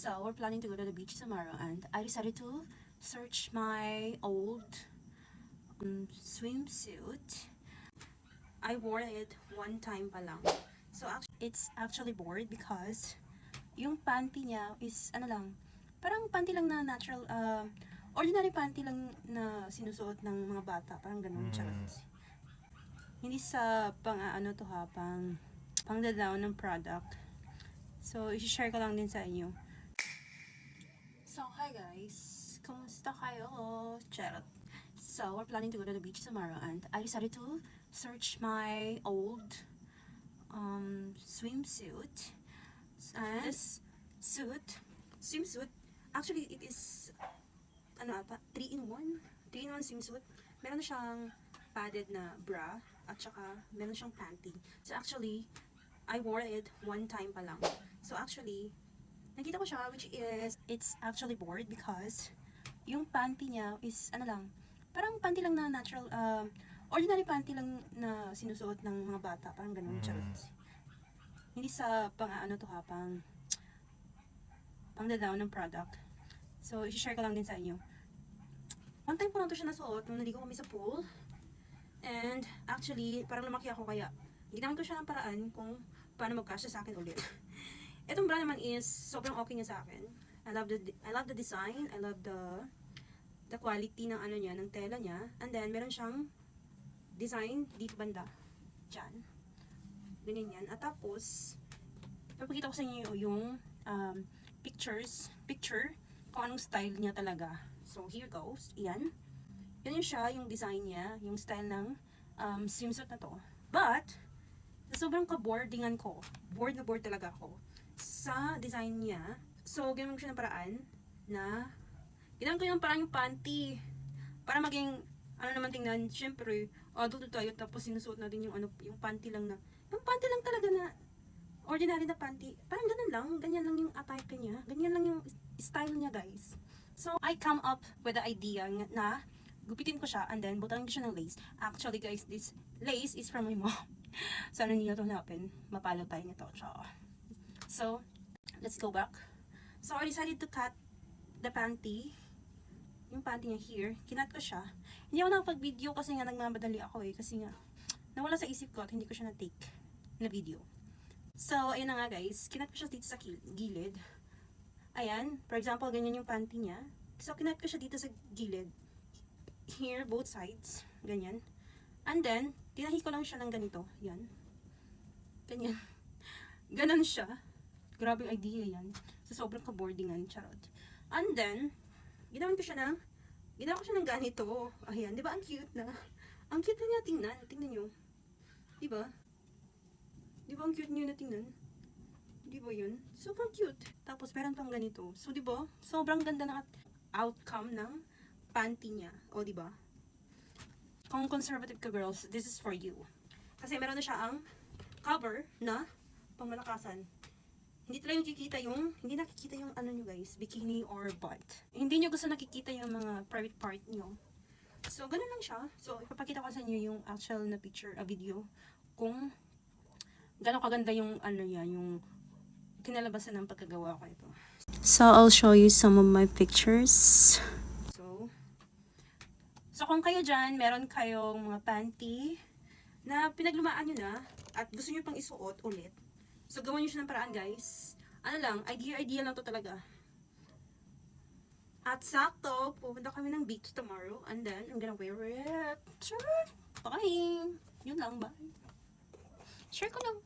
So we're planning to go to the beach tomorrow, and I decided to search my old swimsuit. I wore it one time pa lang. So it's actually bored because yung panty niya is ano lang, parang panty lang na natural, ordinary panty lang na sinusuot ng mga bata, parang ganun, charot. Hindi sa pang ano to ha, pang down ng product. So i-share ko lang din sa inyo. So hi guys, kumusta kayo? Charot. So we're planning to go to the beach tomorrow, and I decided to search my old swimsuit. And this swimsuit, actually it is ano ata, 3-in-1 swimsuit. Meron na siyang padded na bra at saka meron siyang panty. So actually I wore it one time pa lang. So actually nakita ko siya, which is it's actually bored because yung panty niya is ano lang, parang panty lang na natural, ordinary panty lang na sinusuot ng mga bata, parang ganun, charot. Hindi sa pang ano to ha, pang down ng product. So i-share ko lang din sa inyo. One time ko lang to siya nasuot nung naligo kami sa pool. And actually parang lumaki ako, kaya ginawan ko siya ng paraan kung paano magkasya sa akin ulit. Itong bra naman is sobrang okay niya sa akin. I love the design, I love the quality ng ano niya, ng tela niya. And then meron siyang design dito banda, dyan, ganyan yan. At tapos papakita ko sa inyo yung picture kung anong style niya talaga. So here goes, yan yun siya, yung design niya, yung style ng swimsuit na to. But sobrang ka-boardingan ko, bored na bored talaga ako sa design niya. So ginawa ko siya ng paraan na ginawa ko yung parang yung panty para maging ano naman tingnan. Syempre adult tayo, tapos sinusuot natin yung ano, yung panty lang talaga na ordinary na panty. Parang ganyan lang yung attire niya, ganyan lang yung style niya, guys. So I come up with the idea na gupitin ko siya and then butanin ko siya ng lace. Actually guys, this lace is from my mom. Sana hindi na ito hanapin, mapalo tayo nito. So let's go back. So I decided to cut the panty, yung panty niya here. Kinat ko siya. Hindi ako nakapag-video kasi nga nagmamadali ako kasi nga nawala sa isip ko at hindi ko siya na-take na video. So ayun na nga guys, kinat ko siya dito sa gilid. Ayan, for example, ganyan yung panty niya. So kinat ko siya dito sa gilid, here, both sides, ganyan. And then tinahi ko lang siya ng ganito, yan, ganyan. Ganon siya. Grabe idea yan. So sobrang ka-boardingan, charot. And then ginawa ko siya ng ganito. Ayan, di ba ang cute na? Ang cute na niya tingnan. Tingnan nyo. Di ba? Di ba ang cute niya na tingnan? Di ba yun? Super cute. Tapos meron pang ganito. So di ba? Sobrang ganda ng outcome ng panty niya. O di ba? Kung conservative ka girls, this is for you. Kasi meron na siya ang cover na pangmalakasan. Hindi nakikita yung ano nyo guys, bikini or butt. Hindi nyo gusto nakikita yung mga private part nyo. So, ganun lang siya. So, ipapakita ko sa inyo yung actual na picture, video, kung gano'ng kaganda yung ano niya, yung kinalabasan ng pagkagawa ko ito. So, I'll show you some of my pictures. So kung kayo dyan, meron kayong mga panty na pinaglumaan nyo na at gusto nyo pang isuot ulit, so gawin nyo siya ng paraan guys. Ano lang, idea lang to talaga. At sakto, pupunta kami ng beach tomorrow, and then I'm gonna wear it. Bye! Yun lang, bye. Share ko lang.